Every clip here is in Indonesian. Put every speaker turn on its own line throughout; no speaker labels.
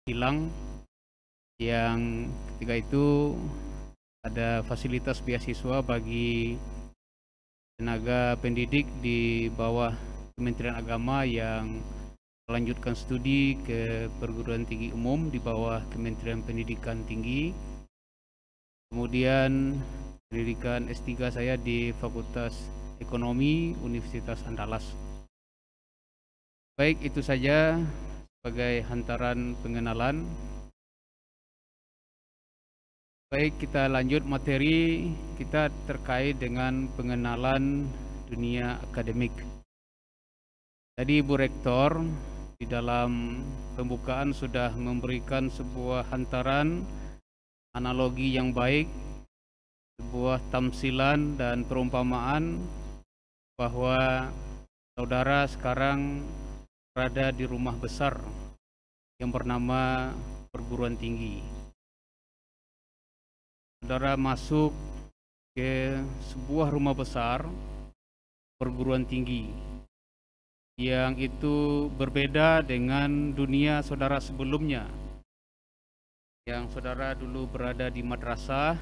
silang, yang ketika itu ada fasilitas beasiswa bagi tenaga pendidik di bawah Kementerian Agama yang melanjutkan studi ke perguruan tinggi umum di bawah Kementerian Pendidikan Tinggi. Kemudian pendidikan S3 saya di Fakultas Ekonomi Universitas Andalas. Baik, itu saja sebagai hantaran pengenalan. Baik, kita lanjut materi kita terkait dengan pengenalan dunia akademik. Tadi Ibu Rektor di dalam pembukaan sudah memberikan sebuah hantaran analogi yang baik, sebuah tamsilan dan perumpamaan bahwa saudara sekarang berada di rumah besar yang bernama perguruan tinggi. Saudara masuk ke sebuah rumah besar perguruan tinggi yang itu berbeda dengan dunia saudara sebelumnya, yang saudara dulu berada di madrasah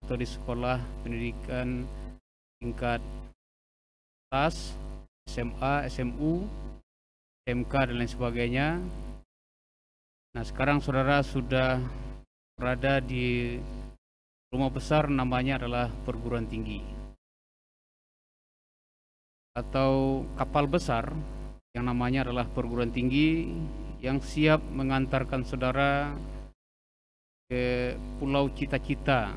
atau di sekolah pendidikan tingkat atas, SMA, SMU, SMK dan lain sebagainya. Nah, sekarang saudara sudah berada di rumah besar, namanya adalah perguruan tinggi atau kapal besar yang namanya adalah perguruan tinggi yang siap mengantarkan saudara ke pulau cita-cita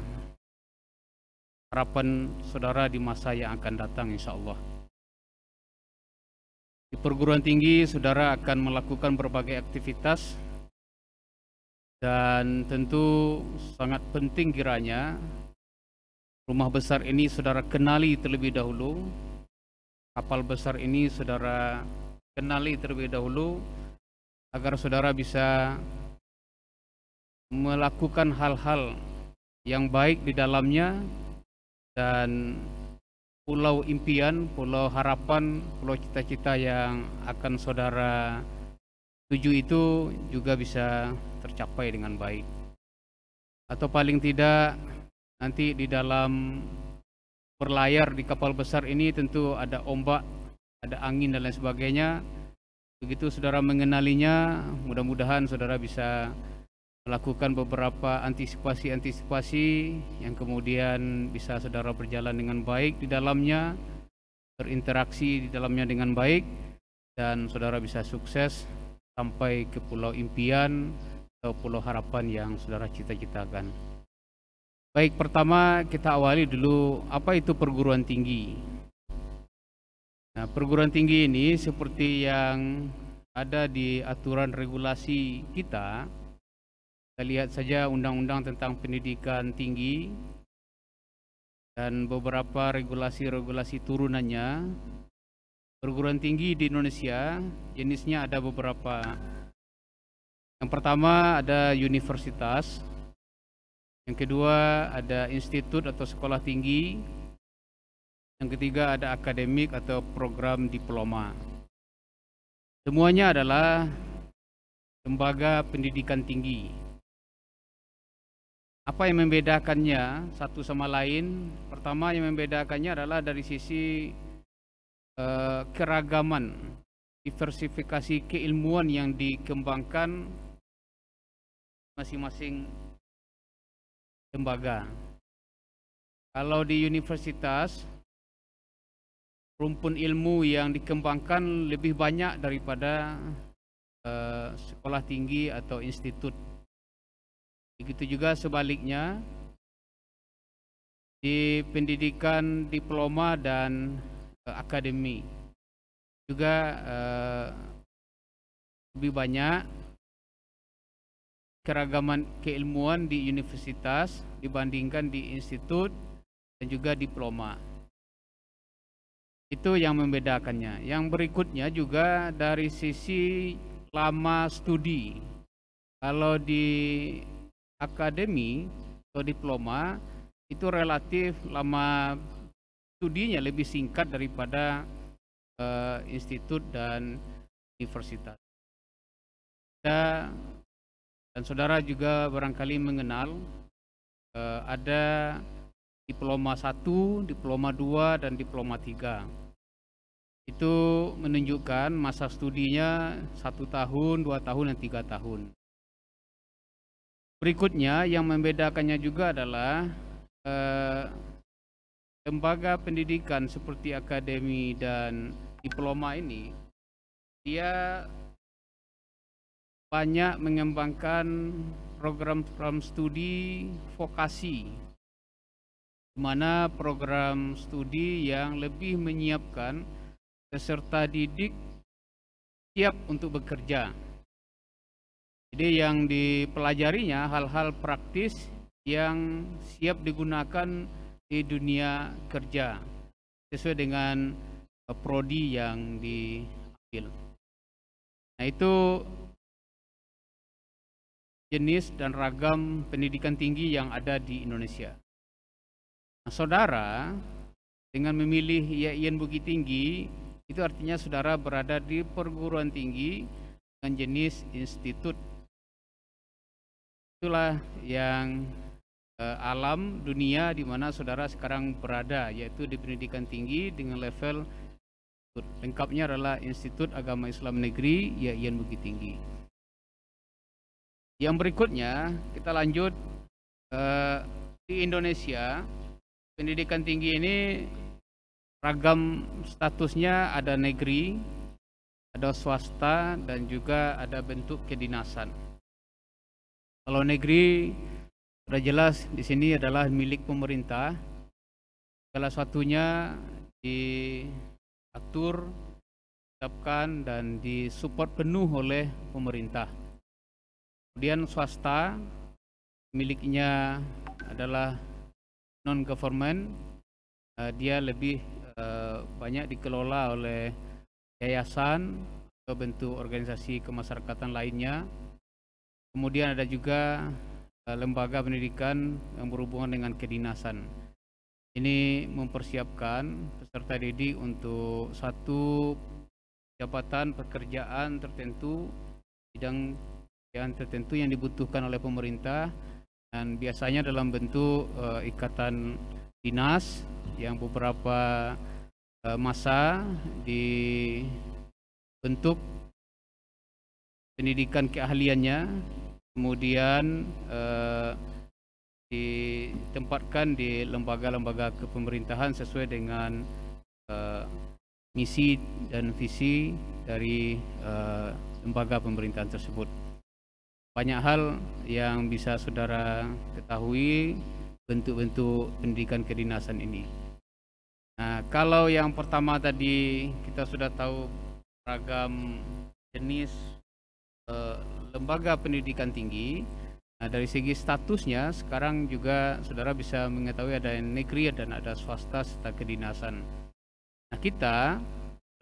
harapan saudara di masa yang akan datang, insya Allah. Di perguruan tinggi saudara akan melakukan berbagai aktivitas, dan tentu sangat penting kiranya rumah besar ini saudara kenali terlebih dahulu, kapal besar ini saudara kenali terlebih dahulu, agar saudara bisa melakukan hal-hal yang baik di dalamnya, dan pulau impian, pulau harapan, pulau cita-cita yang akan saudara tuju itu juga bisa tercapai dengan baik. Atau paling tidak nanti di dalam berlayar di kapal besar ini tentu ada ombak, ada angin dan lain sebagainya. Begitu saudara mengenalinya, mudah-mudahan saudara bisa melakukan beberapa antisipasi-antisipasi yang kemudian bisa saudara berjalan dengan baik di dalamnya, berinteraksi di dalamnya dengan baik, dan saudara bisa sukses sampai ke pulau impian atau pulau harapan yang saudara cita-citakan. Baik, pertama kita awali dulu apa itu perguruan tinggi. Nah, perguruan tinggi ini seperti yang ada di aturan regulasi kita lihat saja undang-undang tentang pendidikan tinggi dan beberapa regulasi-regulasi turunannya. Perguruan tinggi di Indonesia jenisnya ada beberapa. Yang pertama ada universitas, yang kedua ada institut atau sekolah tinggi, yang ketiga ada akademik atau program diploma. Semuanya adalah lembaga pendidikan tinggi. Apa yang membedakannya satu sama lain? Pertama yang membedakannya adalah dari sisi keragaman, diversifikasi keilmuan yang dikembangkan masing-masing lembaga. Kalau di universitas, rumpun ilmu yang dikembangkan lebih banyak daripada sekolah tinggi atau institut. Begitu juga sebaliknya di pendidikan diploma dan akademi juga lebih banyak keragaman keilmuan di universitas dibandingkan di institut dan juga diploma. Itu yang membedakannya. Yang berikutnya juga dari sisi lama studi. Kalau di akademi atau diploma itu relatif lama studinya lebih singkat daripada institut dan universitas. Ada Dan saudara juga barangkali mengenal ada diploma 1, diploma 2, dan diploma 3. Itu menunjukkan masa studinya 1 tahun, 2 tahun, dan 3 tahun. Berikutnya yang membedakannya juga adalah lembaga pendidikan seperti akademi dan diploma ini, dia banyak mengembangkan program-program studi vokasi, di mana program studi yang lebih menyiapkan peserta didik siap untuk bekerja. Jadi yang dipelajarinya hal-hal praktis yang siap digunakan di dunia kerja sesuai dengan prodi yang diambil. Nah, itu jenis dan ragam pendidikan tinggi yang ada di Indonesia. Nah, saudara dengan memilih IAIN Bukit Tinggi, itu artinya saudara berada di perguruan tinggi dengan jenis institut. Itulah yang alam dunia di mana saudara sekarang berada, yaitu di pendidikan tinggi dengan level lengkapnya adalah Institut Agama Islam Negeri IAIN Bukit Tinggi. Yang berikutnya kita lanjut di Indonesia. Pendidikan tinggi ini ragam statusnya, ada negeri, ada swasta, dan juga ada bentuk kedinasan. Kalau negeri sudah jelas di sini adalah milik pemerintah. Salah satunya diatur, ditetapkan, dan disupport penuh oleh pemerintah. Kemudian swasta miliknya adalah non-government, dia lebih banyak dikelola oleh yayasan atau bentuk organisasi kemasyarakatan lainnya. Kemudian ada juga lembaga pendidikan yang berhubungan dengan kedinasan. Ini mempersiapkan peserta didik untuk satu jabatan pekerjaan tertentu, bidang yang tertentu yang dibutuhkan oleh pemerintah, dan biasanya dalam bentuk ikatan dinas yang beberapa masa dibentuk pendidikan keahliannya, kemudian ditempatkan di lembaga-lembaga kepemerintahan sesuai dengan misi dan visi dari lembaga pemerintahan tersebut. Banyak hal yang bisa saudara ketahui bentuk-bentuk pendidikan kedinasan ini. Nah, kalau yang pertama tadi kita sudah tahu ragam jenis lembaga pendidikan tinggi. Nah, dari segi statusnya sekarang juga saudara bisa mengetahui ada yang negeri dan ada swasta serta kedinasan. Nah, kita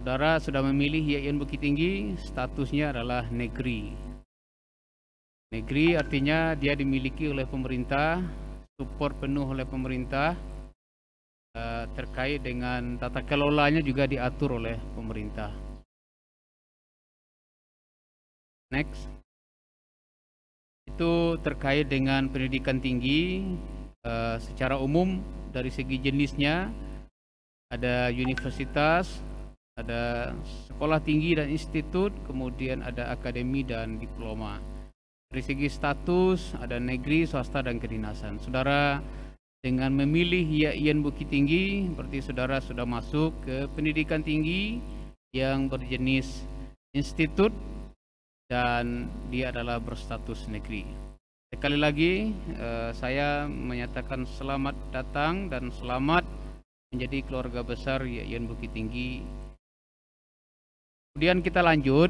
saudara sudah memilih IAIN Bukit Tinggi, statusnya adalah negeri. Negeri artinya dia dimiliki oleh pemerintah, support penuh oleh pemerintah, terkait dengan tata kelolanya juga diatur oleh pemerintah. Next. Itu terkait dengan pendidikan tinggi secara umum. Dari segi jenisnya ada universitas, ada sekolah tinggi dan institut, kemudian ada akademi dan diploma. Dari segi status ada negeri, swasta, dan kedinasan. Saudara dengan memilih IAIN Bukit Tinggi berarti saudara sudah masuk ke pendidikan tinggi yang berjenis institut dan dia adalah berstatus negeri. Sekali lagi saya menyatakan selamat datang dan selamat menjadi keluarga besar IAIN Bukit Tinggi. Kemudian kita lanjut,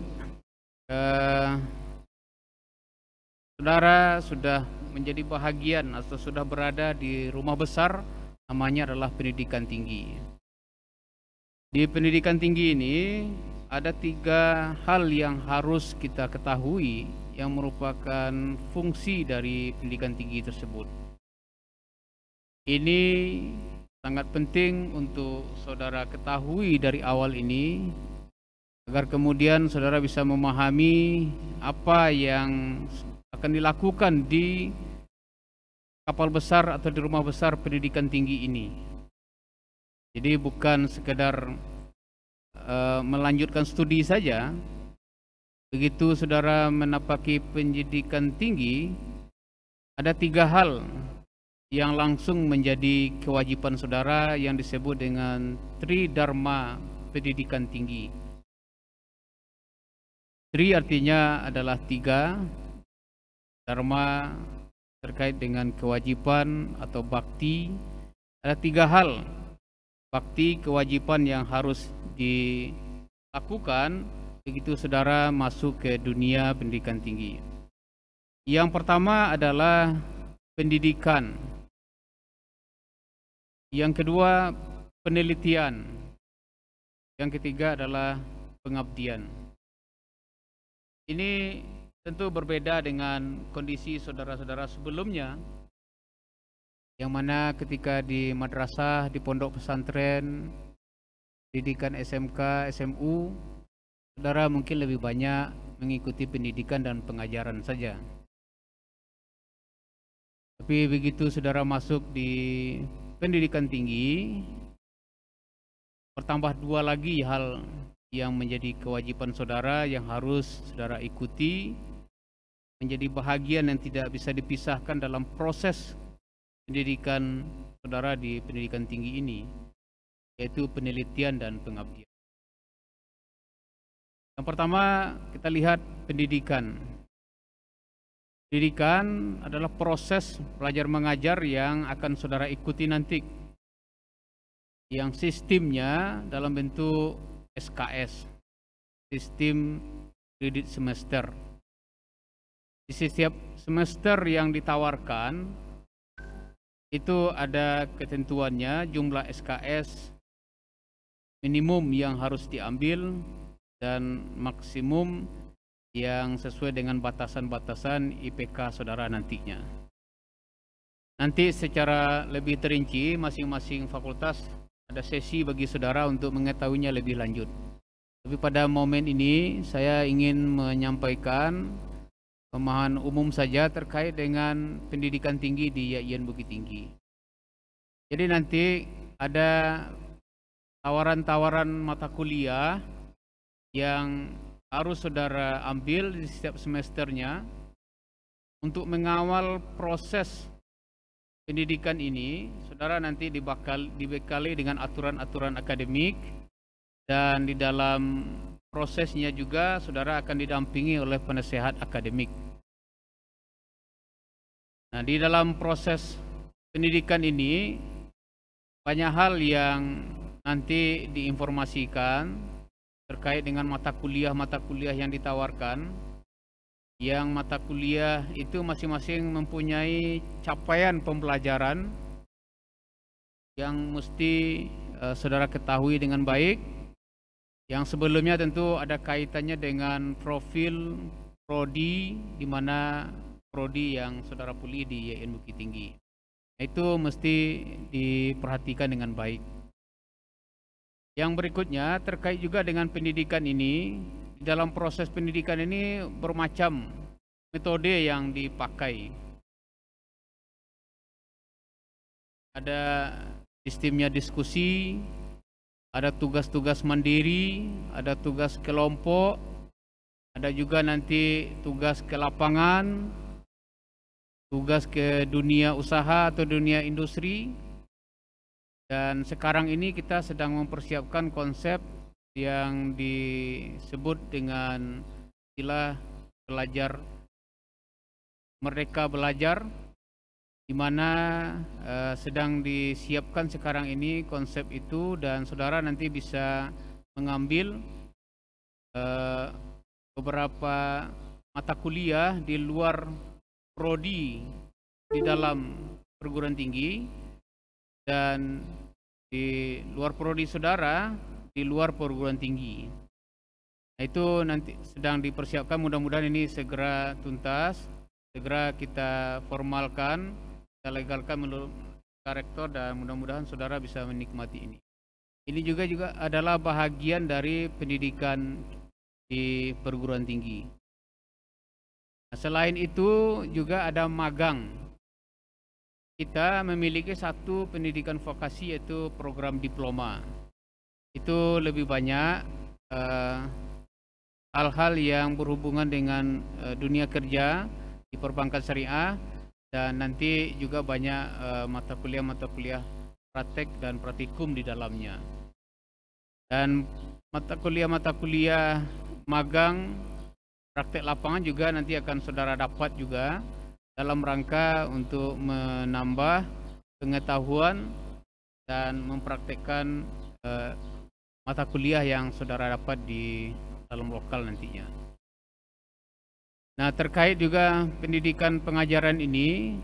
saudara sudah menjadi bahagian atau sudah berada di rumah besar, namanya adalah pendidikan tinggi. Di pendidikan tinggi ini ada 3 hal yang harus kita ketahui yang merupakan fungsi dari pendidikan tinggi tersebut. Ini sangat penting untuk saudara ketahui dari awal ini, agar kemudian saudara bisa memahami apa yang akan dilakukan di kapal besar atau di rumah besar pendidikan tinggi ini. Jadi bukan sekedar melanjutkan studi saja. Begitu saudara menapaki pendidikan tinggi, ada 3 hal yang langsung menjadi kewajiban saudara yang disebut dengan Tridharma pendidikan tinggi. Tri artinya adalah 3, dharma terkait dengan kewajiban atau bakti. Ada 3 hal bakti kewajiban yang harus dilakukan begitu saudara masuk ke dunia pendidikan tinggi. Yang pertama adalah pendidikan. Yang kedua penelitian. Yang ketiga adalah pengabdian. Ini tentu berbeda dengan kondisi saudara-saudara sebelumnya, yang mana ketika di madrasah, di pondok pesantren, pendidikan SMK, SMU, saudara mungkin lebih banyak mengikuti pendidikan dan pengajaran saja. Tapi begitu saudara masuk di pendidikan tinggi, bertambah 2 lagi hal yang menjadi kewajiban saudara yang harus saudara ikuti, menjadi bahagian yang tidak bisa dipisahkan dalam proses pendidikan saudara di pendidikan tinggi ini, yaitu penelitian dan pengabdian. Yang pertama kita lihat pendidikan. Pendidikan adalah proses belajar mengajar yang akan saudara ikuti nanti, yang sistemnya dalam bentuk SKS, sistem kredit semester. Di setiap semester yang ditawarkan itu ada ketentuannya, jumlah SKS minimum yang harus diambil dan maksimum yang sesuai dengan batasan-batasan IPK saudara nantinya. Nanti secara lebih terinci masing-masing fakultas ada sesi bagi saudara untuk mengetahuinya lebih lanjut. Tapi pada momen ini saya ingin menyampaikan pemahaman umum saja terkait dengan pendidikan tinggi di YAIN Bukit Tinggi. Jadi nanti ada tawaran-tawaran mata kuliah yang harus saudara ambil di setiap semesternya untuk mengawal proses pendidikan ini. Saudara nanti dibekali dengan aturan-aturan akademik, dan di dalam prosesnya juga saudara akan didampingi oleh penasehat akademik. Nah, di dalam proses pendidikan ini banyak hal yang nanti diinformasikan terkait dengan mata kuliah yang ditawarkan, yang mata kuliah itu masing-masing mempunyai capaian pembelajaran yang mesti saudara ketahui dengan baik, yang sebelumnya tentu ada kaitannya dengan profil prodi, di mana prodi yang saudara pilih di YAIN Bukit Tinggi. Itu mesti diperhatikan dengan baik. Yang berikutnya terkait juga dengan pendidikan ini. Dalam proses pendidikan ini bermacam metode yang dipakai. Ada sistemnya diskusi, ada tugas-tugas mandiri, ada tugas kelompok, ada juga nanti tugas ke lapangan, tugas ke dunia usaha atau dunia industri. Dan sekarang ini kita sedang mempersiapkan konsep yang disebut dengan istilah belajar merdeka belajar, di mana sedang disiapkan sekarang ini konsep itu, dan saudara nanti bisa mengambil beberapa mata kuliah di luar prodi di dalam perguruan tinggi, dan di luar prodi saudara di luar perguruan tinggi. Nah, itu nanti sedang dipersiapkan, mudah-mudahan ini segera tuntas, segera kita formalkan, kita legalkan menurut rektor, dan mudah-mudahan saudara bisa menikmati ini. Ini juga adalah bahagian dari pendidikan di perguruan tinggi. Selain itu juga ada magang. Kita memiliki satu pendidikan vokasi yaitu program diploma. Itu lebih banyak hal-hal yang berhubungan dengan dunia kerja di perbankan syariah, dan nanti juga banyak mata kuliah praktek dan praktikum di dalamnya. Dan mata kuliah magang praktek lapangan juga nanti akan saudara dapat juga dalam rangka untuk menambah pengetahuan dan mempraktekkan mata kuliah yang saudara dapat di dalam lokal nantinya. Nah, terkait juga pendidikan pengajaran ini,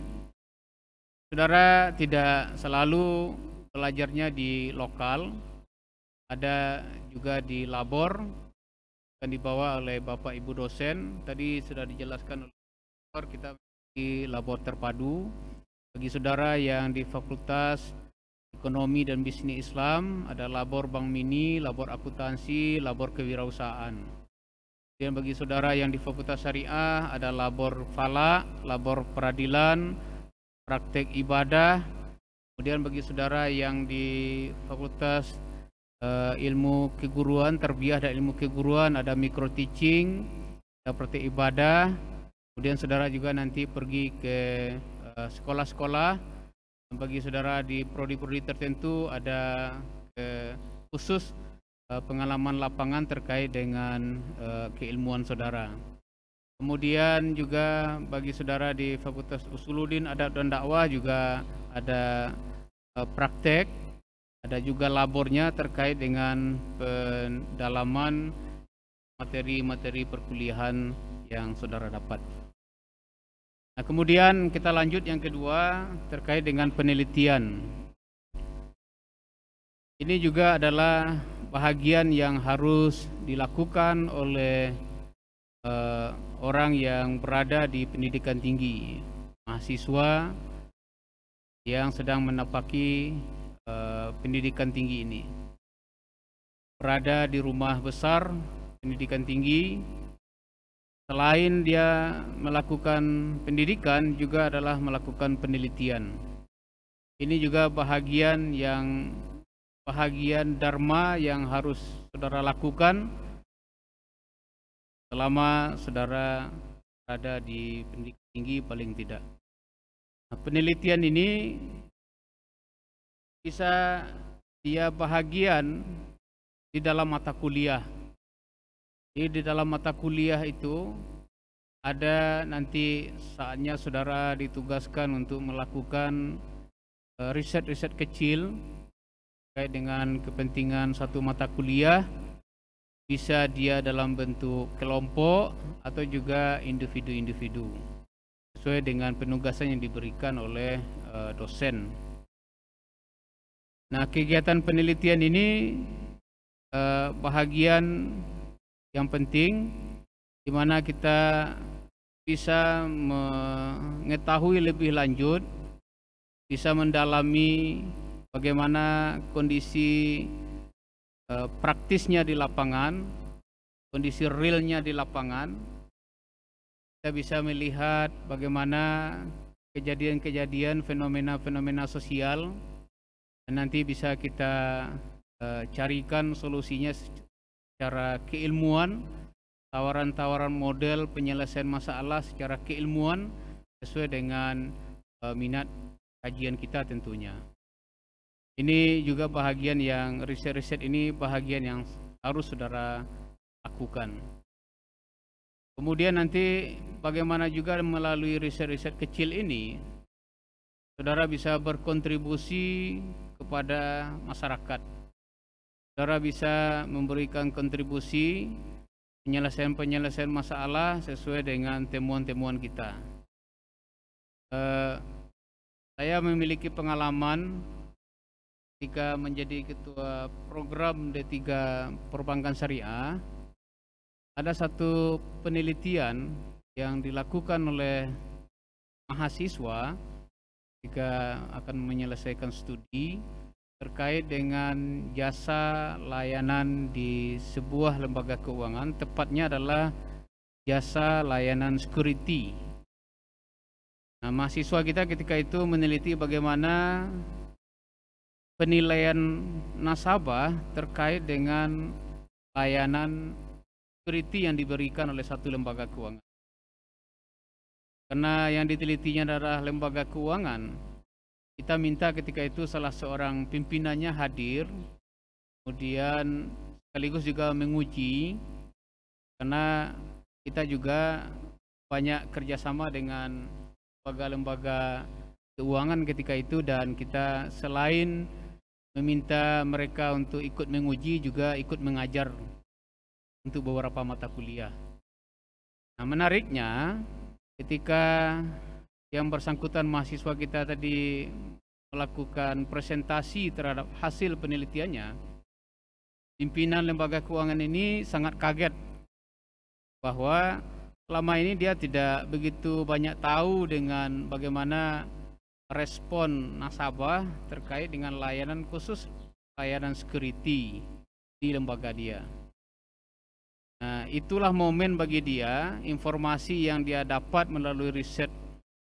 saudara tidak selalu belajarnya di lokal, ada juga di labor, akan dibawa oleh Bapak Ibu dosen. Tadi sudah dijelaskan oleh dokter, kita di labor terpadu. Bagi saudara yang di Fakultas Ekonomi dan Bisnis Islam, ada labor Bank Mini, labor akuntansi, labor kewirausahaan. Dan bagi saudara yang di Fakultas Syariah, ada labor falak, labor peradilan, praktek ibadah. Kemudian bagi saudara yang di Fakultas ilmu keguruan, tarbiyah dan ilmu keguruan, ada micro teaching, ada praktek ibadah. Kemudian saudara juga nanti pergi ke sekolah-sekolah. Bagi saudara di prodi-prodi tertentu ada khusus pengalaman lapangan terkait dengan keilmuan saudara. Kemudian juga bagi saudara di Fakultas Usuluddin Adab dan Dakwah juga ada praktek, ada juga labornya terkait dengan pendalaman materi-materi perkuliahan yang saudara dapat. Nah, kemudian kita lanjut yang kedua terkait dengan penelitian. Ini juga adalah bahagian yang harus dilakukan oleh orang yang berada di pendidikan tinggi, mahasiswa yang sedang menapaki pendidikan tinggi ini. Berada di rumah besar pendidikan tinggi, selain dia melakukan pendidikan, juga adalah melakukan penelitian. Ini juga bahagian dharma yang harus saudara lakukan selama saudara berada di pendidikan tinggi paling tidak. Nah, penelitian ini bisa dia bahagian di dalam mata kuliah. Jadi di dalam mata kuliah itu ada nanti saatnya saudara ditugaskan untuk melakukan riset-riset kecil terkait dengan kepentingan satu mata kuliah. Bisa dia dalam bentuk kelompok atau juga individu-individu sesuai dengan penugasan yang diberikan oleh dosen. Nah, kegiatan penelitian ini bahagian yang penting di mana kita bisa mengetahui lebih lanjut, bisa mendalami bagaimana kondisi praktisnya di lapangan, kondisi realnya di lapangan. Kita bisa melihat bagaimana kejadian-kejadian, fenomena-fenomena sosial, dan nanti bisa kita carikan solusinya secara keilmuan, tawaran-tawaran model penyelesaian masalah secara keilmuan sesuai dengan minat kajian kita tentunya. Ini juga bahagian yang riset-riset ini bahagian yang harus saudara lakukan. Kemudian nanti bagaimana juga melalui riset-riset kecil ini saudara bisa berkontribusi kepada masyarakat. Saudara bisa memberikan kontribusi penyelesaian masalah sesuai dengan temuan-temuan kita. Saya memiliki pengalaman ketika menjadi ketua program D3 Perbankan Syariah. Ada satu penelitian yang dilakukan oleh mahasiswa ketika akan menyelesaikan studi terkait dengan jasa layanan di sebuah lembaga keuangan, tepatnya adalah jasa layanan security. Nah, mahasiswa kita ketika itu meneliti bagaimana penilaian nasabah terkait dengan layanan security yang diberikan oleh satu lembaga keuangan. Karena yang ditelitinya adalah lembaga keuangan, kita minta ketika itu salah seorang pimpinannya hadir, kemudian sekaligus juga menguji, karena kita juga banyak kerjasama dengan lembaga-lembaga keuangan ketika itu, dan kita selain meminta mereka untuk ikut menguji juga ikut mengajar untuk beberapa mata kuliah. Nah, menariknya ketika yang bersangkutan mahasiswa kita tadi melakukan presentasi terhadap hasil penelitiannya, pimpinan lembaga keuangan ini sangat kaget bahwa selama ini dia tidak begitu banyak tahu dengan bagaimana respon nasabah terkait dengan layanan khusus, layanan security di lembaga dia. Nah, itulah momen bagi dia, informasi yang dia dapat melalui riset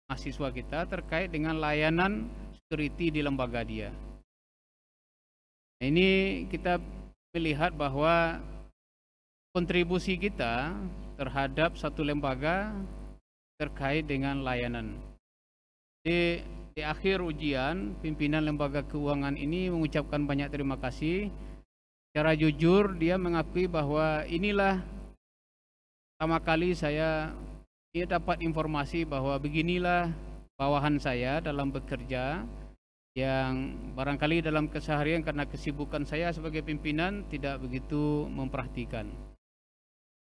mahasiswa kita terkait dengan layanan security di lembaga dia. Nah, ini kita melihat bahwa kontribusi kita terhadap satu lembaga terkait dengan layanan. Di akhir ujian, pimpinan lembaga keuangan ini mengucapkan banyak terima kasih. Secara jujur dia mengakui bahwa inilah pertama kali saya dapat informasi bahwa beginilah bawahan saya dalam bekerja, yang barangkali dalam keseharian karena kesibukan saya sebagai pimpinan tidak begitu memperhatikan.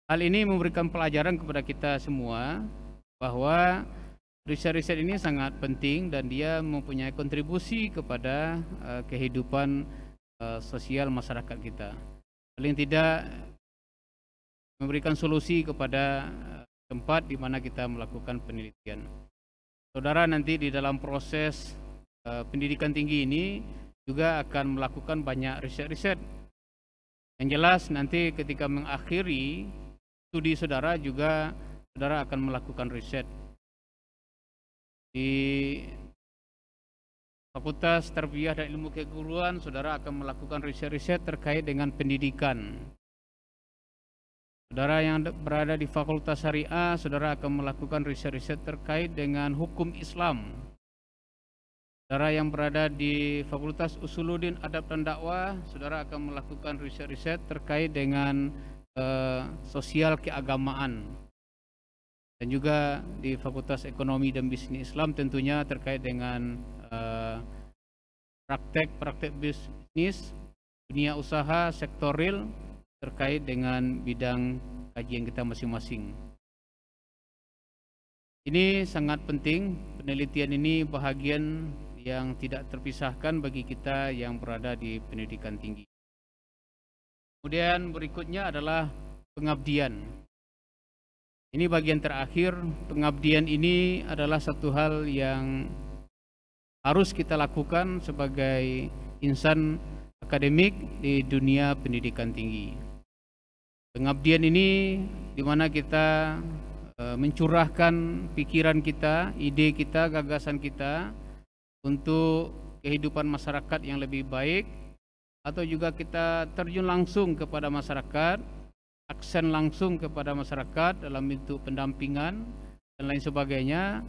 Hal ini memberikan pelajaran kepada kita semua bahwa riset-riset ini sangat penting dan dia mempunyai kontribusi kepada kehidupan sosial masyarakat kita. Paling tidak memberikan solusi kepada tempat di mana kita melakukan penelitian. Saudara nanti di dalam proses pendidikan tinggi ini juga akan melakukan banyak riset-riset. Yang jelas nanti ketika mengakhiri studi saudara juga saudara akan melakukan riset. Di Fakultas Tarbiyah dan Ilmu Keguruan, saudara akan melakukan riset-riset terkait dengan pendidikan. Saudara yang berada di Fakultas Syariah, saudara akan melakukan riset-riset terkait dengan hukum Islam. Saudara yang berada di Fakultas Usuluddin Adab dan Dakwah, saudara akan melakukan riset-riset terkait dengan sosial keagamaan. Dan juga di Fakultas Ekonomi dan Bisnis Islam tentunya terkait dengan praktek bisnis, dunia usaha, sektor real terkait dengan bidang kajian kita masing-masing. Ini sangat penting, penelitian ini bahagian yang tidak terpisahkan bagi kita yang berada di pendidikan tinggi. Kemudian berikutnya adalah pengabdian. Ini bagian terakhir. Pengabdian ini adalah satu hal yang harus kita lakukan sebagai insan akademik di dunia pendidikan tinggi. Pengabdian ini di mana kita mencurahkan pikiran kita, ide kita, gagasan kita untuk kehidupan masyarakat yang lebih baik, atau juga kita terjun langsung kepada masyarakat, aksen langsung kepada masyarakat dalam bentuk pendampingan dan lain sebagainya.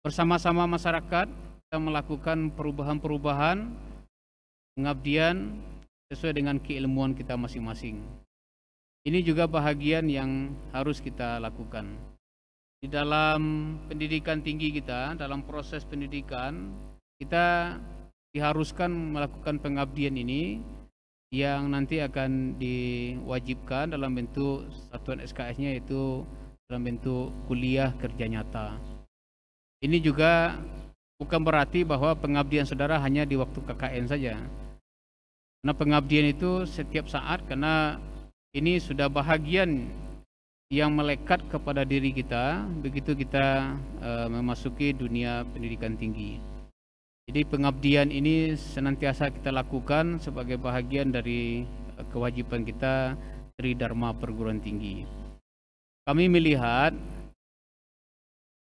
Bersama-sama masyarakat kita melakukan perubahan-perubahan pengabdian sesuai dengan keilmuan kita masing-masing. Ini juga bahagian yang harus kita lakukan. Di dalam pendidikan tinggi kita, dalam proses pendidikan, kita diharuskan melakukan pengabdian ini yang nanti akan diwajibkan dalam bentuk satuan SKS-nya, yaitu dalam bentuk kuliah kerja nyata. Ini juga bukan berarti bahwa pengabdian saudara hanya di waktu KKN saja. Karena pengabdian itu setiap saat, karena ini sudah bahagian yang melekat kepada diri kita begitu kita memasuki dunia pendidikan tinggi. Jadi pengabdian ini senantiasa kita lakukan sebagai bahagian dari kewajiban kita Tridharma Perguruan Tinggi. kami melihat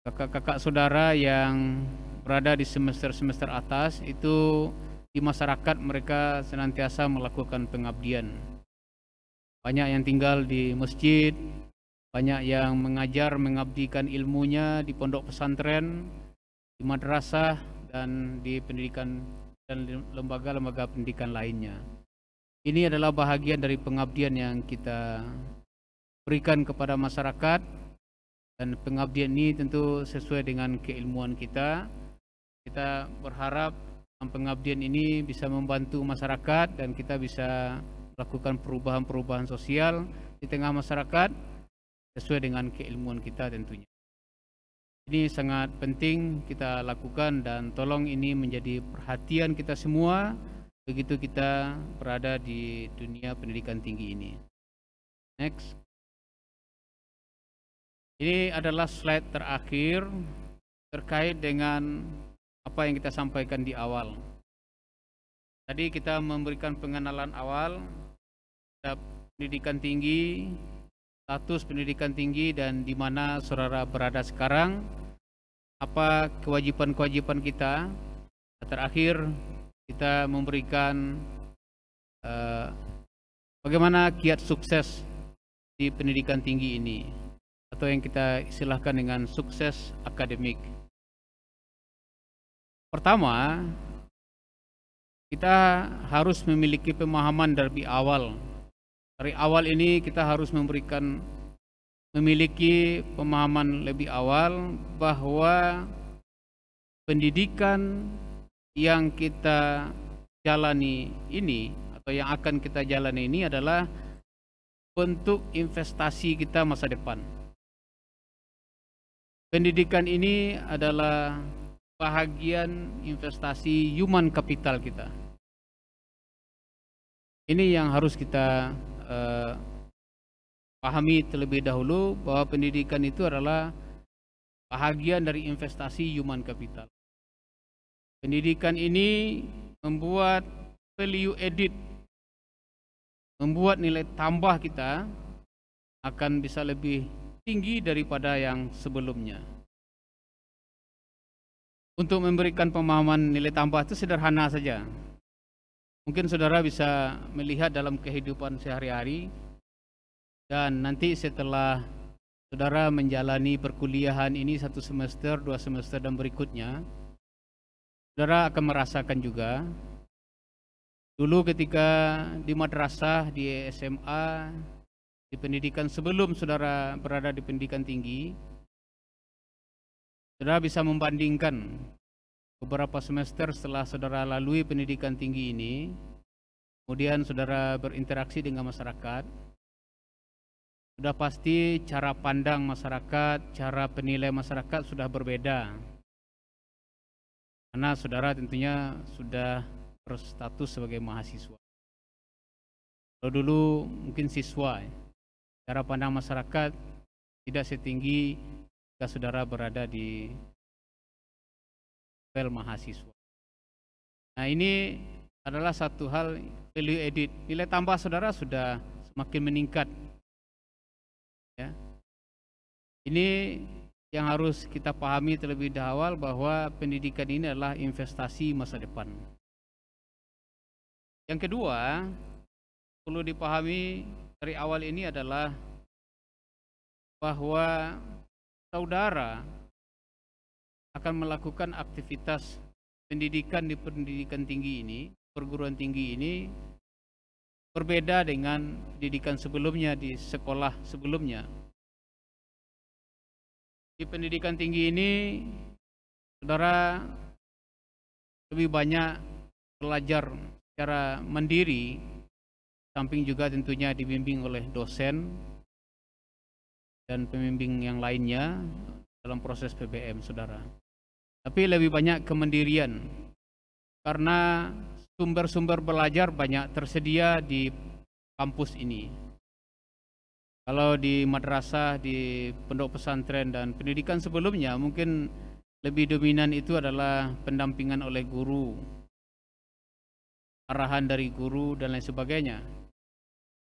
kakak-kakak saudara yang berada di semester-semester atas itu di masyarakat mereka senantiasa melakukan pengabdian. Banyak yang tinggal di masjid, banyak yang mengajar, mengabdikan ilmunya di pondok pesantren, di madrasah, dan di pendidikan dan lembaga-lembaga pendidikan lainnya. Ini adalah bahagian dari pengabdian yang kita berikan kepada masyarakat, dan pengabdian ini tentu sesuai dengan keilmuan kita. Kita berharap pengabdian ini bisa membantu masyarakat dan kita bisa melakukan perubahan-perubahan sosial di tengah masyarakat sesuai dengan keilmuan kita tentunya. Ini sangat penting kita lakukan dan tolong ini menjadi perhatian kita semua begitu kita berada di dunia pendidikan tinggi ini. Next. Ini adalah slide terakhir terkait dengan apa yang kita sampaikan di awal. Tadi kita memberikan pengenalan awal terhadap pendidikan tinggi, status pendidikan tinggi, dan di mana saudara berada sekarang, apa kewajiban-kewajiban kita. Terakhir kita memberikan bagaimana kiat sukses di pendidikan tinggi ini, atau yang kita istilahkan dengan sukses akademik. Pertama, kita harus memiliki pemahaman dari awal. Dari awal ini kita harus memiliki pemahaman lebih awal bahwa pendidikan yang kita jalani ini atau yang akan kita jalani ini adalah bentuk investasi kita masa depan. Pendidikan ini adalah bahagian investasi human capital kita. Ini yang harus kita pahami terlebih dahulu, bahwa pendidikan itu adalah bahagian dari investasi human capital. Pendidikan ini membuat value added, membuat nilai tambah kita akan bisa lebih tinggi daripada yang sebelumnya. Untuk memberikan pemahaman nilai tambah itu sederhana saja. Mungkin saudara bisa melihat dalam kehidupan sehari-hari, dan nanti setelah saudara menjalani perkuliahan ini 1 semester, 2 semester dan berikutnya, saudara akan merasakan juga. Dulu ketika di madrasah, di SMA, di pendidikan sebelum saudara berada di pendidikan tinggi, saudara bisa membandingkan beberapa semester setelah saudara lalui pendidikan tinggi ini, kemudian saudara berinteraksi dengan masyarakat, sudah pasti cara pandang masyarakat, cara penilai masyarakat sudah berbeda. Karena saudara tentunya sudah berstatus sebagai mahasiswa. Kalau dulu mungkin siswa, cara pandang masyarakat tidak setinggi jika saudara berada di level mahasiswa. Nah, ini adalah satu hal value added. Nilai tambah saudara sudah semakin meningkat. Ya. Ini yang harus kita pahami terlebih dahulu, bahwa pendidikan ini adalah investasi masa depan. Yang kedua, perlu dipahami dari awal ini adalah bahwa saudara akan melakukan aktivitas pendidikan di pendidikan tinggi ini, perguruan tinggi ini, berbeda dengan pendidikan sebelumnya di sekolah sebelumnya. Di pendidikan tinggi ini, saudara lebih banyak belajar secara mandiri, samping juga tentunya dibimbing oleh dosen dan pembimbing yang lainnya dalam proses PBM saudara. Tapi lebih banyak kemandirian, karena sumber-sumber belajar banyak tersedia di kampus ini. Kalau di madrasah, di pondok pesantren dan pendidikan sebelumnya, mungkin lebih dominan itu adalah pendampingan oleh guru, arahan dari guru dan lain sebagainya.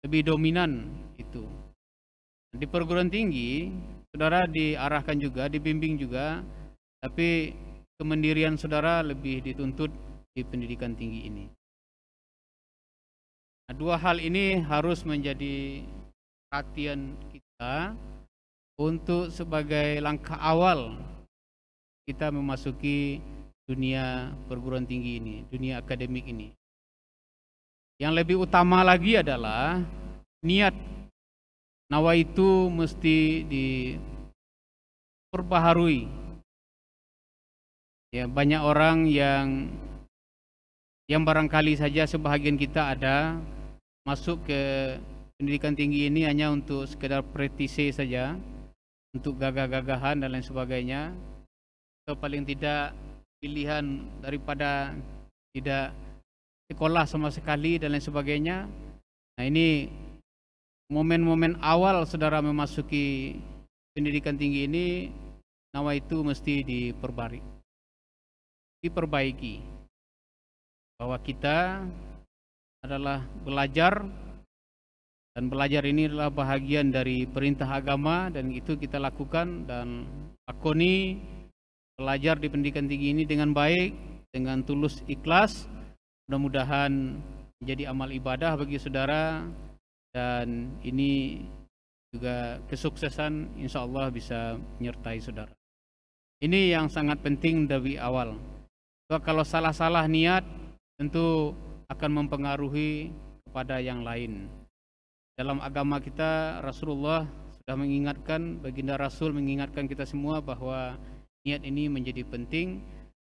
Lebih dominan itu. Di perguruan tinggi, saudara diarahkan juga, dibimbing juga, tapi kemandirian saudara lebih dituntut di pendidikan tinggi ini. Nah, dua hal ini harus menjadi perhatian kita untuk sebagai langkah awal kita memasuki dunia perguruan tinggi ini, dunia akademik ini. Yang lebih utama lagi adalah niat. Nawa itu mesti diperbaharui. Ya, banyak orang yang barangkali saja sebahagian kita ada masuk ke pendidikan tinggi ini hanya untuk sekedar pretise saja, untuk gagah-gagahan dan lain sebagainya, atau paling tidak pilihan daripada tidak sekolah sama sekali dan lain sebagainya. Nah, ini momen-momen awal saudara memasuki pendidikan tinggi ini, nawa itu mesti diperbaiki, bahwa kita adalah belajar, dan belajar ini adalah bahagian dari perintah agama, dan itu kita lakukan dan lakoni. Belajar di pendidikan tinggi ini dengan baik, dengan tulus ikhlas, mudah-mudahan menjadi amal ibadah bagi saudara, dan ini juga kesuksesan insya Allah bisa menyertai saudara. Ini yang sangat penting dari awal. So, kalau salah-salah niat tentu akan mempengaruhi kepada yang lain. Dalam agama kita, Rasulullah sudah mengingatkan, baginda Rasul mengingatkan kita semua bahwa niat ini menjadi penting,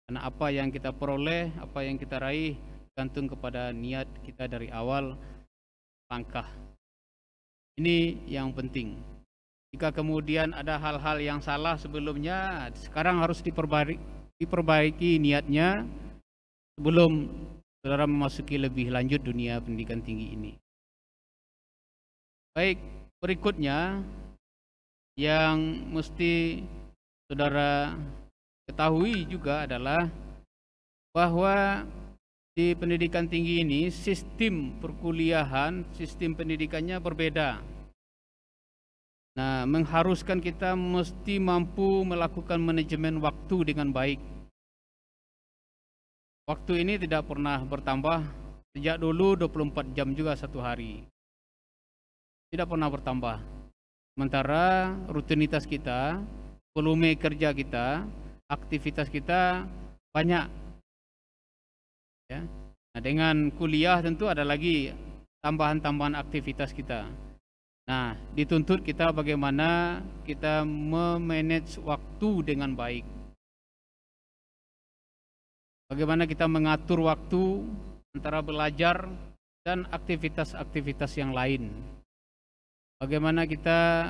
karena apa yang kita peroleh, apa yang kita raih gantung kepada niat kita dari awal langkah. Ini yang penting. Jika kemudian ada hal-hal yang salah sebelumnya, sekarang harus diperbaiki niatnya sebelum saudara memasuki lebih lanjut dunia pendidikan tinggi ini. Baik, berikutnya yang mesti saudara ketahui juga adalah bahwa di pendidikan tinggi ini sistem perkuliahan, sistem pendidikannya berbeda. Nah, mengharuskan kita mesti mampu melakukan manajemen waktu dengan baik. Waktu ini tidak pernah bertambah, sejak dulu 24 jam juga satu hari. Tidak pernah bertambah. Sementara rutinitas kita, volume kerja kita, aktivitas kita banyak. Ya. Nah, dengan kuliah tentu ada lagi tambahan-tambahan aktivitas kita. Nah, dituntut kita bagaimana kita memanage waktu dengan baik. Bagaimana kita mengatur waktu antara belajar dan aktivitas-aktivitas yang lain. Bagaimana kita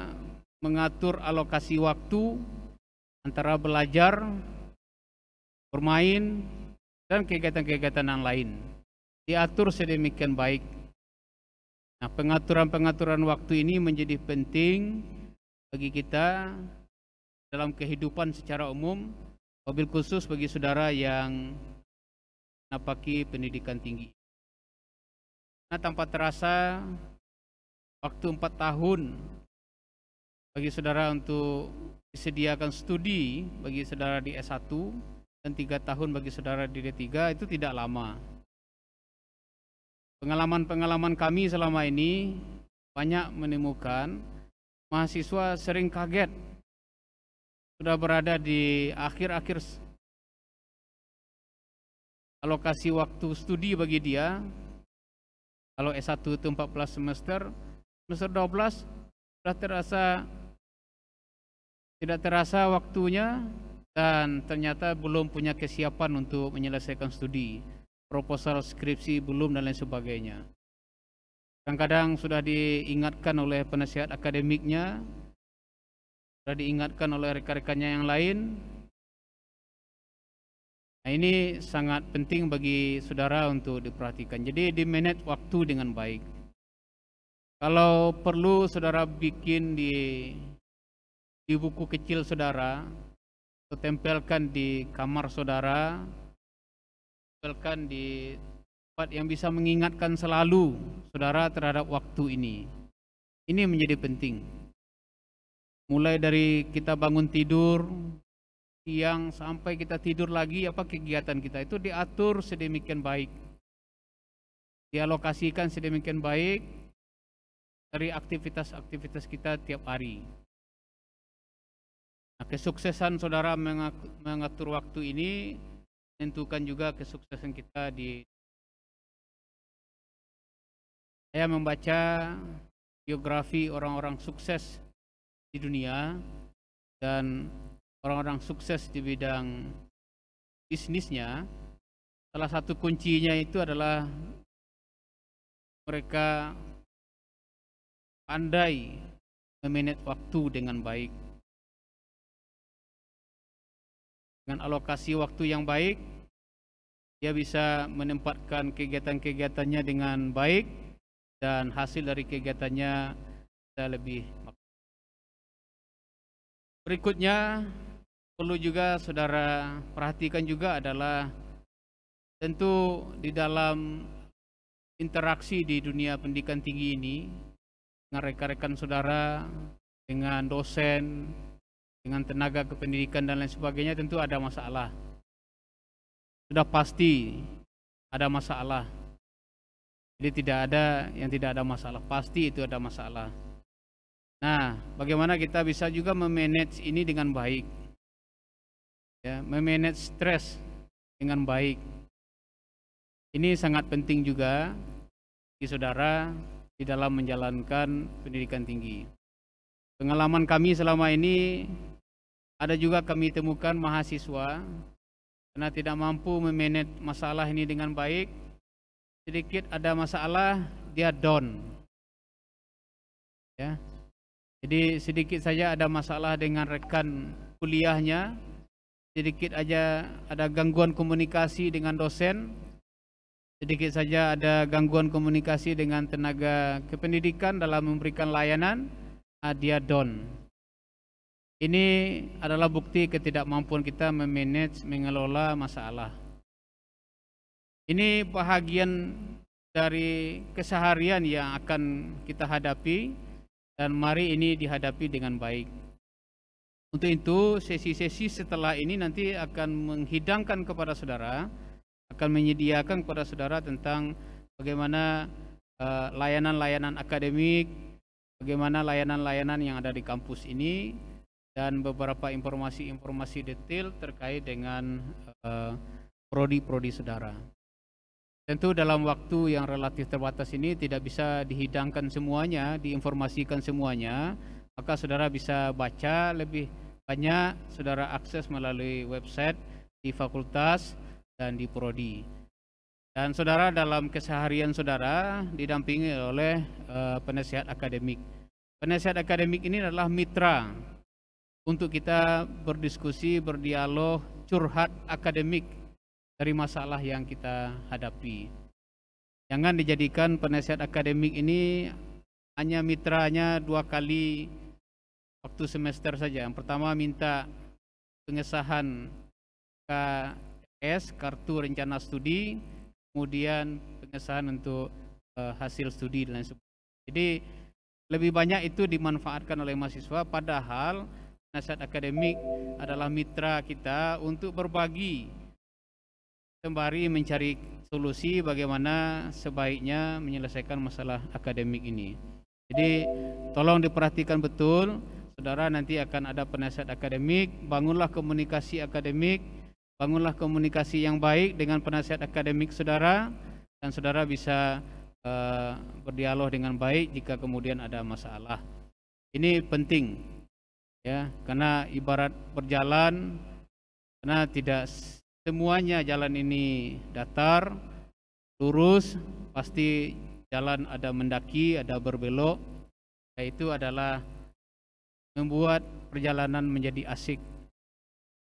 mengatur alokasi waktu antara belajar, bermain, dan kegiatan-kegiatan yang lain. Diatur sedemikian baik. Nah, pengaturan-pengaturan waktu ini menjadi penting bagi kita dalam kehidupan secara umum, wabil khusus bagi saudara yang menapaki pendidikan tinggi. Nah, tanpa terasa waktu 4 tahun bagi saudara untuk disediakan studi bagi saudara di S1 dan 3 tahun bagi saudara di D3 itu tidak lama. Pengalaman-pengalaman kami selama ini banyak menemukan mahasiswa sering kaget sudah berada di akhir-akhir alokasi waktu studi bagi dia. Kalau S1 itu 14 semester, semester 12 sudah tidak terasa waktunya, dan ternyata belum punya kesiapan untuk menyelesaikan studi, proposal skripsi belum, dan lain sebagainya. Kadang-kadang sudah diingatkan oleh penasihat akademiknya, sudah diingatkan oleh rekan-rekannya yang lain. Nah, ini sangat penting bagi saudara untuk diperhatikan. Jadi di-manage waktu dengan baik. Kalau perlu saudara bikin di buku kecil saudara, atau tempelkan di kamar saudara, tempelkan di tempat yang bisa mengingatkan selalu saudara terhadap waktu ini. Ini menjadi penting. Mulai dari kita bangun tidur, siang sampai kita tidur lagi, apa kegiatan kita itu diatur sedemikian baik, dialokasikan sedemikian baik dari aktivitas-aktivitas kita tiap hari. Nah, kesuksesan saudara mengatur waktu ini menentukan juga kesuksesan kita di. Saya membaca biografi orang-orang sukses di dunia dan orang-orang sukses di bidang bisnisnya. Salah satu kuncinya itu adalah mereka pandai memanage waktu dengan baik. Dengan alokasi waktu yang baik, dia bisa menempatkan kegiatan-kegiatannya dengan baik dan hasil dari kegiatannya bisa lebih. Berikutnya perlu juga saudara perhatikan juga adalah tentu di dalam interaksi di dunia pendidikan tinggi ini dengan rekan-rekan saudara, dengan dosen, dengan tenaga kependidikan dan lain sebagainya, tentu ada masalah. Sudah pasti ada masalah. Jadi tidak ada yang tidak ada masalah, pasti itu ada masalah. Nah, bagaimana kita bisa juga memanage ini dengan baik, ya, memanage stres dengan baik. Ini sangat penting juga bagi saudara di dalam menjalankan pendidikan tinggi. Pengalaman kami selama ini, ada juga kami temukan mahasiswa karena tidak mampu memanage masalah ini dengan baik, sedikit ada masalah dia down, ya. Jadi sedikit saja ada masalah dengan rekan kuliahnya, sedikit aja ada gangguan komunikasi dengan dosen, sedikit saja ada gangguan komunikasi dengan tenaga kependidikan dalam memberikan layanan, dia down. Ini adalah bukti ketidakmampuan kita memanage, mengelola masalah. Ini bahagian dari keseharian yang akan kita hadapi, dan mari ini dihadapi dengan baik. Untuk itu, sesi-sesi setelah ini nanti akan menghidangkan kepada saudara, akan menyediakan kepada saudara tentang bagaimana layanan-layanan akademik, bagaimana layanan-layanan yang ada di kampus ini, dan beberapa informasi-informasi detail terkait dengan prodi-prodi saudara. Tentu dalam waktu yang relatif terbatas ini tidak bisa dihidangkan semuanya, diinformasikan semuanya, maka saudara bisa baca lebih banyak, saudara akses melalui website di fakultas dan di prodi. Dan saudara dalam keseharian saudara didampingi oleh penasihat akademik. Penasihat akademik ini adalah mitra untuk kita berdiskusi, berdialog, curhat akademik dari masalah yang kita hadapi. Jangan dijadikan penasihat akademik ini hanya mitranya 2 kali waktu semester saja. Yang pertama minta pengesahan KS, kartu rencana studi, kemudian pengesahan untuk hasil studi dan lain sebagainya. Jadi lebih banyak itu dimanfaatkan oleh mahasiswa, padahal penasihat akademik adalah mitra kita untuk berbagi sembari mencari solusi bagaimana sebaiknya menyelesaikan masalah akademik ini. Jadi tolong diperhatikan betul, saudara nanti akan ada penasihat akademik, bangunlah komunikasi akademik, bangunlah komunikasi yang baik dengan penasihat akademik saudara, dan saudara bisa berdialog dengan baik jika kemudian ada masalah. Ini penting, ya, karena ibarat berjalan, karena tidak semuanya jalan ini datar, lurus, pasti jalan ada mendaki, ada berbelok. Itu adalah membuat perjalanan menjadi asik.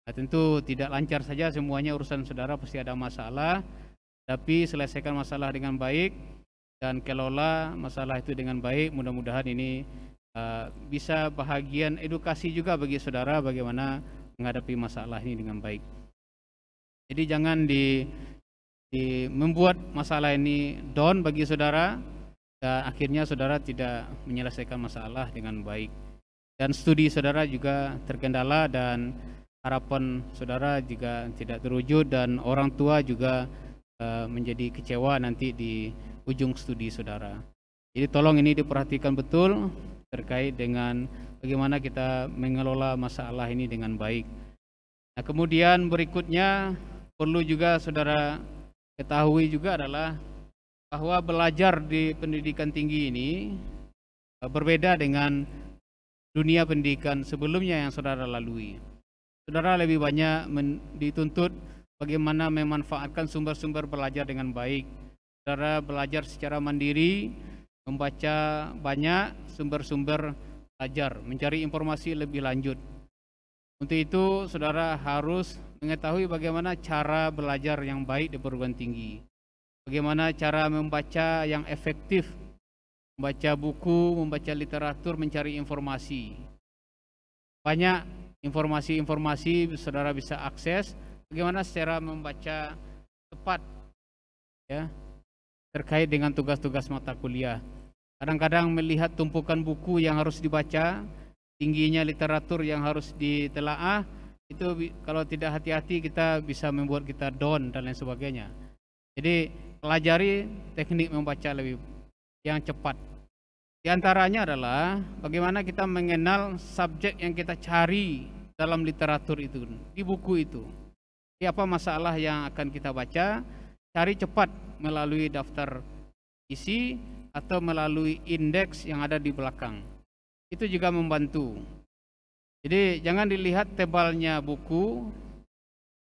Nah, tentu tidak lancar saja semuanya, urusan saudara pasti ada masalah, tapi selesaikan masalah dengan baik dan kelola masalah itu dengan baik. Mudah-mudahan ini bisa bahagian edukasi juga bagi saudara bagaimana menghadapi masalah ini dengan baik. Jadi jangan membuat masalah ini down bagi saudara dan akhirnya saudara tidak menyelesaikan masalah dengan baik. dan studi saudara juga terkendala dan harapan saudara juga tidak terwujud dan orang tua juga menjadi kecewa nanti di ujung studi saudara. Jadi tolong ini diperhatikan betul terkait dengan bagaimana kita mengelola masalah ini dengan baik. Nah, kemudian berikutnya perlu juga saudara ketahui juga adalah bahwa belajar di pendidikan tinggi ini berbeda dengan dunia pendidikan sebelumnya yang saudara lalui. Saudara lebih banyak dituntut bagaimana memanfaatkan sumber-sumber belajar dengan baik. Saudara belajar secara mandiri, membaca banyak sumber-sumber belajar, mencari informasi lebih lanjut. Untuk itu, saudara harus mengetahui bagaimana cara belajar yang baik di perguruan tinggi. Bagaimana cara membaca yang efektif, membaca buku, membaca literatur, mencari informasi. Banyak informasi-informasi saudara bisa akses. Bagaimana secara membaca tepat, ya, terkait dengan tugas-tugas mata kuliah. Kadang-kadang melihat tumpukan buku yang harus dibaca, tingginya literatur yang harus ditelaah, itu kalau tidak hati-hati kita bisa membuat kita down dan lain sebagainya. Jadi pelajari teknik membaca lebih yang cepat. Di antaranya adalah bagaimana kita mengenal subjek yang kita cari dalam literatur itu, di buku itu. Apa masalah yang akan kita baca, cari cepat melalui daftar isi atau melalui indeks yang ada di belakang. Itu juga membantu. Jadi jangan dilihat tebalnya buku,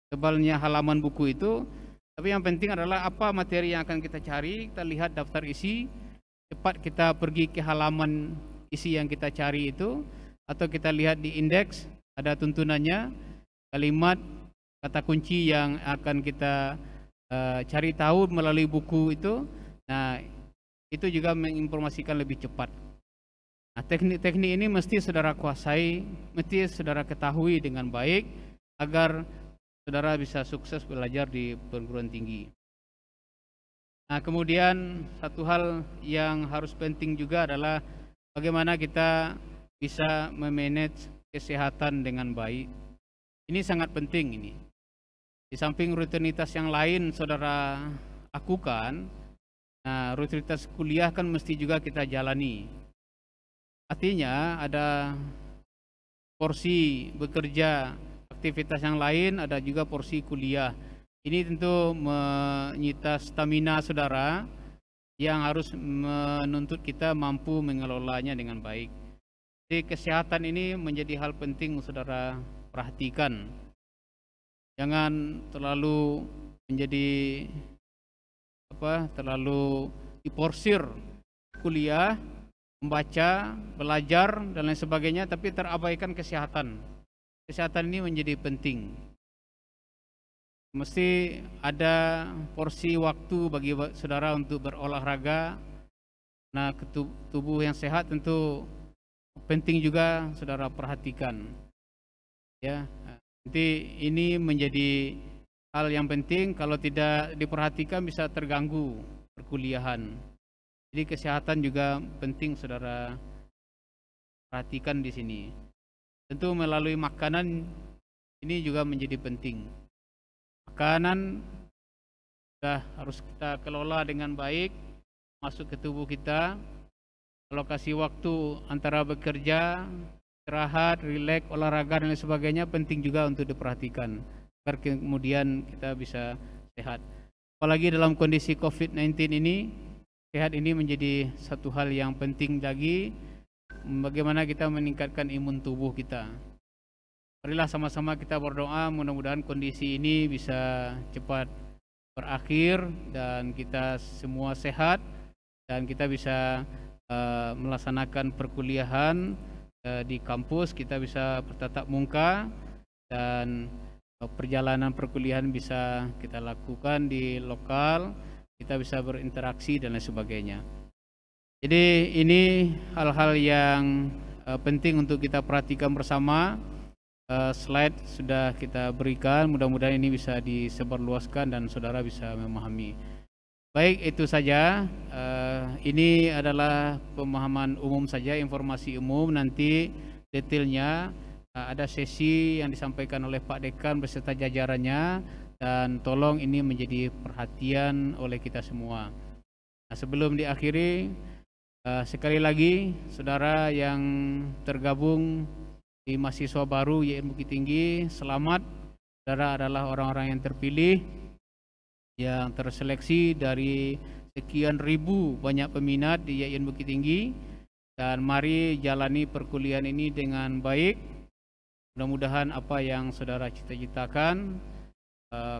tebalnya halaman buku itu, tapi yang penting adalah apa materi yang akan kita cari. Kita lihat daftar isi, cepat kita pergi ke halaman isi yang kita cari itu, atau kita lihat di indeks, ada tuntunannya, kalimat, kata kunci yang akan kita cari tahu melalui buku itu. Nah, itu juga menginformasikan lebih cepat. Nah, teknik-teknik ini mesti saudara kuasai, mesti saudara ketahui dengan baik agar saudara bisa sukses belajar di perguruan tinggi. Nah, kemudian satu hal yang harus penting juga adalah bagaimana kita bisa memanage kesehatan dengan baik. Ini sangat penting ini. Di samping rutinitas yang lain saudara lakukan, nah rutinitas kuliah kan mesti juga kita jalani. Artinya ada porsi bekerja, aktivitas yang lain, ada juga porsi kuliah. Ini tentu menyita stamina saudara yang harus menuntut kita mampu mengelolanya dengan baik. Jadi kesehatan ini menjadi hal penting saudara perhatikan. Jangan terlalu menjadi terlalu diporsir kuliah, membaca, belajar dan lain sebagainya, tapi terabaikan kesehatan. Kesehatan ini menjadi penting. Mesti ada porsi waktu bagi saudara untuk berolahraga. Nah, tubuh yang sehat tentu penting juga saudara perhatikan. Ya, nanti ini menjadi hal yang penting. Kalau tidak diperhatikan bisa terganggu perkuliahan. Jadi kesehatan juga penting saudara perhatikan di sini. Tentu melalui makanan ini juga menjadi penting. Makanan sudah harus kita kelola dengan baik, masuk ke tubuh kita. Alokasi waktu antara bekerja, istirahat, rileks, olahraga dan lain sebagainya penting juga untuk diperhatikan agar kemudian kita bisa sehat. Apalagi dalam kondisi COVID-19 ini, sehat ini menjadi satu hal yang penting lagi. Bagaimana kita meningkatkan imun tubuh kita. Marilah sama-sama kita berdoa mudah-mudahan kondisi ini bisa cepat berakhir dan kita semua sehat dan kita bisa melaksanakan perkuliahan di kampus, kita bisa bertatap muka dan perjalanan perkuliahan bisa kita lakukan di lokal, kita bisa berinteraksi dan lain sebagainya. Jadi ini hal-hal yang penting untuk kita perhatikan bersama. Slide sudah kita berikan, mudah-mudahan ini bisa disebarluaskan dan saudara bisa memahami. Baik, itu saja. Ini adalah pemahaman umum saja, informasi umum. Nanti detailnya ada sesi yang disampaikan oleh Pak Dekan beserta jajarannya, dan tolong ini menjadi perhatian oleh kita semua. Nah, sebelum diakhiri, sekali lagi saudara yang tergabung di mahasiswa baru YIN Bukit Tinggi, selamat. Saudara adalah orang-orang yang terpilih, yang terseleksi dari sekian ribu banyak peminat di YIN Bukit Tinggi, dan mari jalani perkuliahan ini dengan baik. Mudah-mudahan apa yang saudara cita-citakan,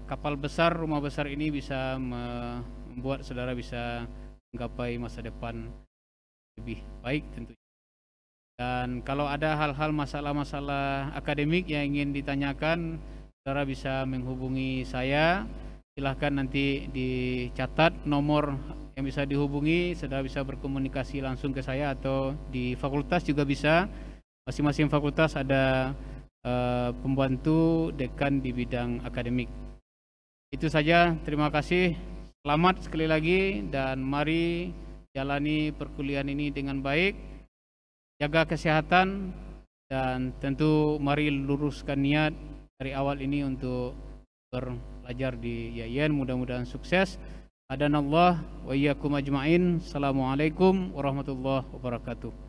kapal besar, rumah besar ini bisa membuat saudara bisa menggapai masa depan lebih baik tentunya. Dan kalau ada hal-hal masalah-masalah akademik yang ingin ditanyakan, saudara bisa menghubungi saya. Silahkan nanti dicatat nomor yang bisa dihubungi, saudara bisa berkomunikasi langsung ke saya atau di fakultas juga bisa. Masing-masing fakultas ada pembantu dekan di bidang akademik. Itu saja, terima kasih. Selamat sekali lagi, dan mari jalani perkuliahan ini dengan baik. Jaga kesehatan, dan tentu mari luruskan niat dari awal ini untuk belajar di YIN. Mudah-mudahan sukses. Adanallah wa iyyakum ajma'in. Assalamualaikum warahmatullahi wabarakatuh.